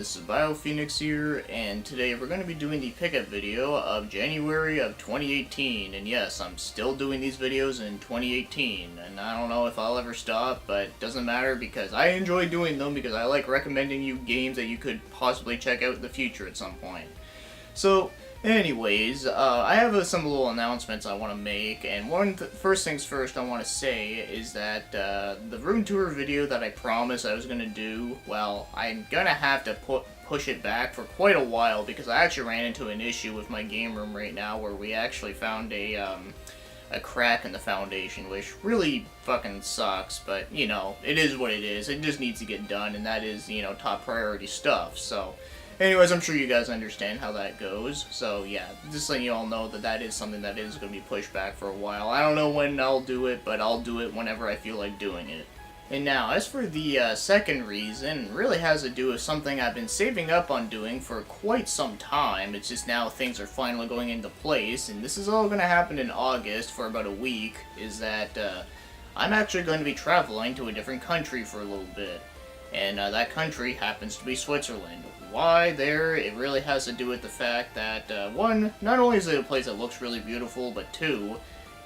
this is Phoenix here, and today we're going to be doing the pickup video of January of 2018, and yes, I'm still doing these videos in 2018, and I don't know if I'll ever stop, but it doesn't matter because I enjoy doing them because I like recommending you games that you could possibly check out in the future at some point. So, anyways, I have some little announcements I want to make, and first things first I want to say is that the room tour video that I promised I was going to do, well, I'm going to have to push it back for quite a while because I actually ran into an issue with my game room right now where we actually found a crack in the foundation, which really fucking sucks, but, you know, it is what it is. It just needs to get done, and that is, you know, top priority stuff, so... Anyways, I'm sure you guys understand how that goes, so yeah, just letting you all know that that is something that is going to be pushed back for a while. I don't know when I'll do it, but I'll do it whenever I feel like doing it. And now, as for the second reason, it really has to do with something I've been saving up on doing for quite some time. It's just now things are finally going into place, and this is all going to happen in August for about a week, is that I'm actually going to be traveling to a different country for a little bit. And that country happens to be Switzerland. Why there? It really has to do with the fact that, one, not only is it a place that looks really beautiful, but two,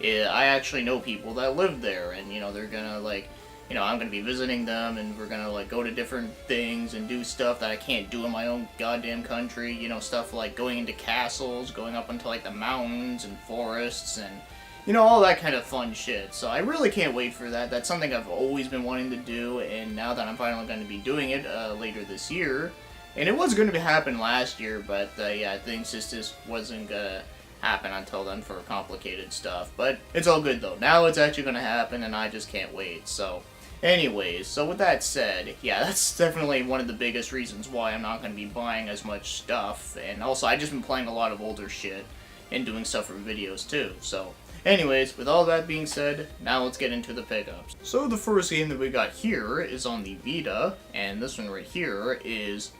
I actually know people that live there, and, you know, they're gonna, like, you know, I'm gonna be visiting them, and we're gonna, like, go to different things and do stuff that I can't do in my own goddamn country, you know, stuff like going into castles, going up into, like, the mountains and forests, and... you know, all that kind of fun shit. So I really can't wait for that. That's something I've always been wanting to do, and now that I'm finally going to be doing it later this year, and it was going to happen last year, but yeah, things just wasn't going to happen until then for complicated stuff. But it's all good though. Now it's actually going to happen, and I just can't wait. So, anyways, so with that said, yeah, that's definitely one of the biggest reasons why I'm not going to be buying as much stuff. And also, I've just been playing a lot of older shit and doing stuff for videos too. So. Anyways, with all that being said, now let's get into the pickups. So the first game that we got here is on the Vita, and this one right here is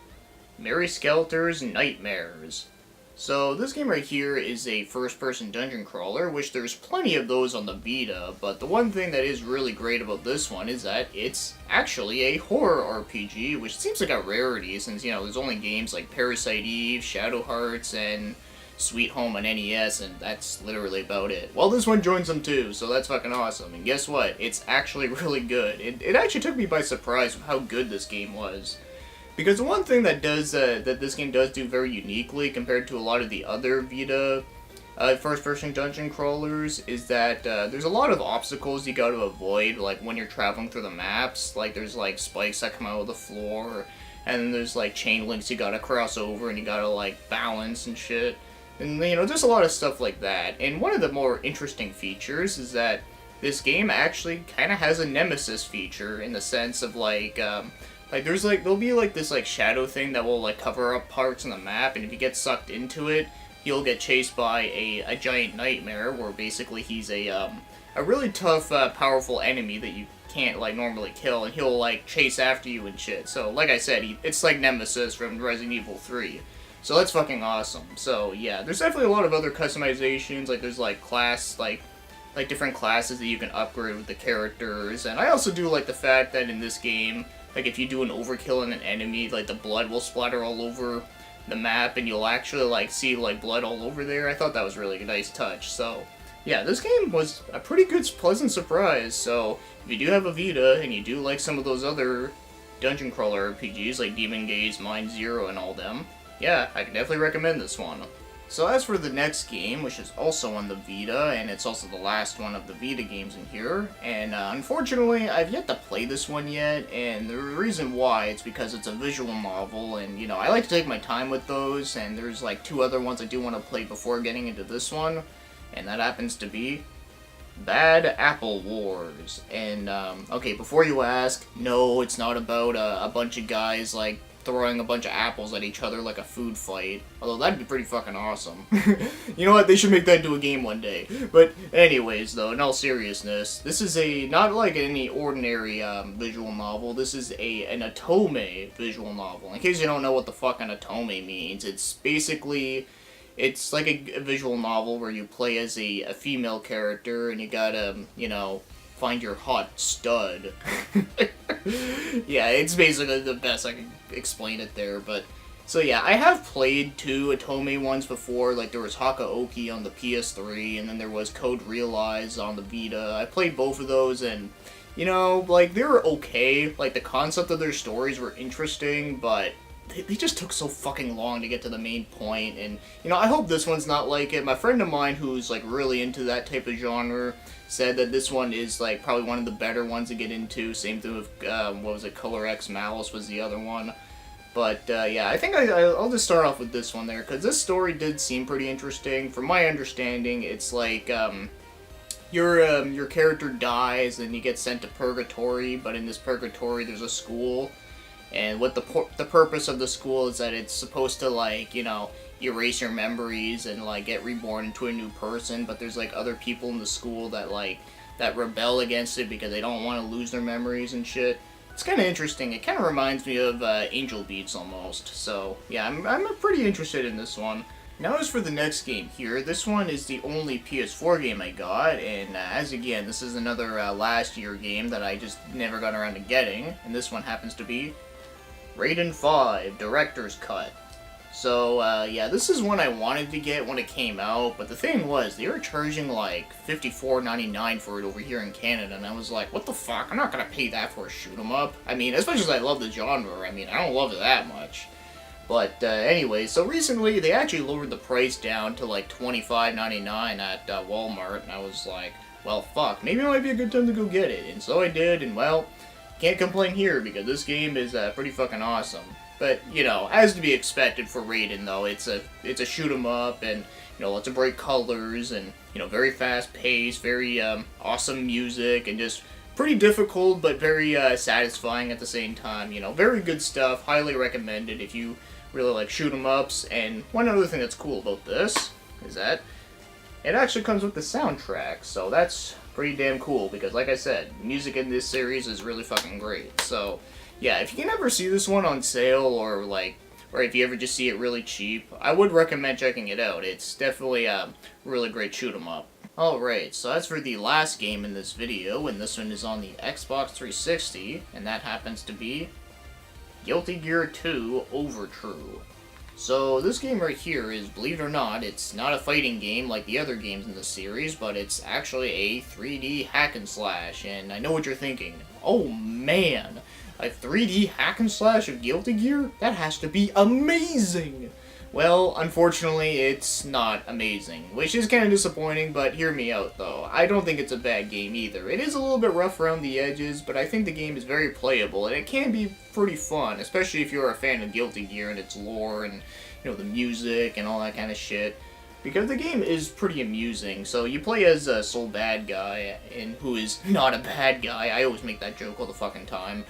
Meriskelter's Nightmares. So this game right here is a first-person dungeon crawler, which there's plenty of those on the Vita, but the one thing that is really great about this one is that it's actually a horror RPG, which seems like a rarity since, you know, there's only games like Parasite Eve, Shadow Hearts, and Sweet Home on NES, and that's literally about it. Well, this one joins them too, so that's fucking awesome. And guess what? It's actually really good. It actually took me by surprise with how good this game was. Because the one thing that this game does do very uniquely compared to a lot of the other Vita first-person dungeon crawlers is that there's a lot of obstacles you gotta avoid, like when you're traveling through the maps. Like there's like spikes that come out of the floor, and then there's like chain links you gotta cross over and you gotta like balance and shit. And, you know, there's a lot of stuff like that. And one of the more interesting features is that this game actually kind of has a nemesis feature in the sense of, there'll be, like, this, like, shadow thing that will, like, cover up parts on the map, and if you get sucked into it, you'll get chased by a giant nightmare, where basically he's a really tough, powerful enemy that you can't, like, normally kill, and he'll, like, chase after you and shit. So, like I said, it's like Nemesis from Resident Evil 3. So that's fucking awesome. So yeah, there's definitely a lot of other customizations, like there's like like different classes that you can upgrade with the characters, and I also do like the fact that in this game, like if you do an overkill on an enemy, like the blood will splatter all over the map and you'll actually like see like blood all over there. I thought that was really a nice touch. So yeah, this game was a pretty good, pleasant surprise. So if you do have a Vita and you do like some of those other dungeon crawler RPGs like Demon Gaze, Mind Zero, and all them, yeah, I can definitely recommend this one. So as for the next game, which is also on the Vita, and it's also the last one of the Vita games in here, and unfortunately, I've yet to play this one yet, and the reason why, it's because it's a visual novel, and, you know, I like to take my time with those, and there's, like, two other ones I do want to play before getting into this one, and that happens to be Bad Apple Wars. And, okay, before you ask, no, it's not about a bunch of guys, like, throwing a bunch of apples at each other like a food fight. Although that'd be pretty fucking awesome. You know what? They should make that into a game one day. But anyways, though, in all seriousness, this is not like any ordinary visual novel. This is an otome visual novel. In case you don't know what the fuck an otome means, it's basically... it's like a visual novel where you play as a female character and you gotta, you know, find your hot stud. Yeah, it's basically the best I can explain it there, but... So yeah, I have played 2 Otome ones before, like there was Hakaoki on the PS3, and then there was Code Realize on the Vita. I played both of those, and, you know, like, they were okay. Like, the concept of their stories were interesting, but they just took so fucking long to get to the main point, and, you know, I hope this one's not like it. My friend of mine who's, like, really into that type of genre said that this one is, like, probably one of the better ones to get into. Same thing with, what was it, Color X Malice was the other one. But, yeah, I think I'll just start off with this one there, because this story did seem pretty interesting. From my understanding, it's like, your character dies and you get sent to Purgatory, but in this Purgatory there's a school, and what the purpose of the school is that it's supposed to, like, you know, erase your memories and, like, get reborn into a new person, but there's, like, other people in the school that, like, that rebel against it because they don't want to lose their memories and shit. It's kind of interesting. It kind of reminds me of Angel Beats almost. So, yeah, I'm pretty interested in this one. Now as for the next game here, this one is the only PS4 game I got, and as again, this is another last year game that I just never got around to getting, and this one happens to be Raiden 5 Director's Cut. So, yeah, this is one I wanted to get when it came out, but the thing was, they were charging like $54.99 for it over here in Canada, and I was like, what the fuck, I'm not gonna pay that for a shoot-'em-up. I mean, as much as I love the genre, I mean, I don't love it that much. But, anyway, so recently, they actually lowered the price down to like $25.99 at Walmart, and I was like, well, fuck, maybe it might be a good time to go get it, and so I did, and well, can't complain here, because this game is pretty fucking awesome. But, you know, as to be expected for Raiden, though, it's a shoot-'em-up, and, you know, lots of bright colors, and, you know, very fast-paced, very, awesome music, and just pretty difficult, but very, satisfying at the same time, you know, very good stuff, highly recommended if you really like shoot-'em-ups. And one other thing that's cool about this is that it actually comes with the soundtrack, so that's pretty damn cool, because like I said, music in this series is really fucking great. So yeah, if you can ever see this one on sale, or if you ever just see it really cheap, I would recommend checking it out. It's definitely a really great shoot-'em-up. Alright, so as for the last game in this video, and this one is on the Xbox 360, and that happens to be Guilty Gear 2 Overtrue. So this game right here is, believe it or not, it's not a fighting game like the other games in the series, but it's actually a 3D hack and slash, and I know what you're thinking. Oh man, a 3D hack and slash of Guilty Gear? That has to be amazing! Well, unfortunately, it's not amazing, which is kind of disappointing, but hear me out, though. I don't think it's a bad game either. It is a little bit rough around the edges, but I think the game is very playable, and it can be pretty fun, especially if you're a fan of Guilty Gear and its lore and, you know, the music and all that kind of shit. Because the game is pretty amusing. So you play as a Soul Bad Guy, and who is not a bad guy. I always make that joke all the fucking time.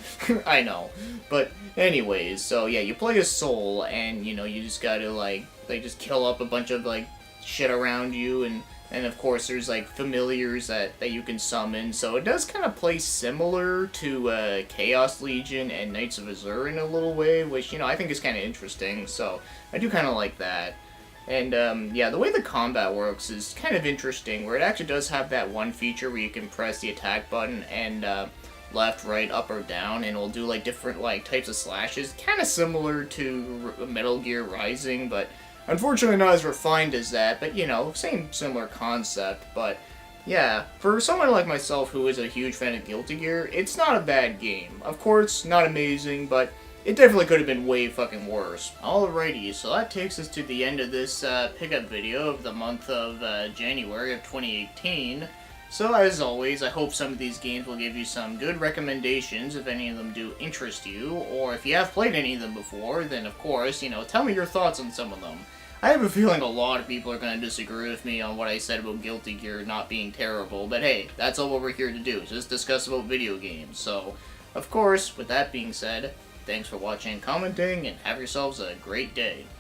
I know. But anyways, so yeah, you play as Soul, and you know, you just gotta like just kill up a bunch of like shit around you, and of course there's like familiars that you can summon. So it does kind of play similar to Chaos Legion and Knights of Azure in a little way, which, you know, I think is kind of interesting. So I do kind of like that. And, yeah, the way the combat works is kind of interesting, where it actually does have that one feature where you can press the attack button and, left, right, up, or down, and it'll do, like, different, like, types of slashes, kind of similar to Metal Gear Rising, but unfortunately not as refined as that, but, you know, similar concept. But yeah, for someone like myself who is a huge fan of Guilty Gear, it's not a bad game. Of course, not amazing, but it definitely could have been way fucking worse. Alrighty, so that takes us to the end of this pickup video of the month of January of 2018. So as always, I hope some of these games will give you some good recommendations if any of them do interest you, or if you have played any of them before, then of course, you know, tell me your thoughts on some of them. I have a feeling a lot of people are going to disagree with me on what I said about Guilty Gear not being terrible, but hey, that's all what we're here to do, just discuss about video games. So, of course, with that being said, thanks for watching and commenting, and have yourselves a great day.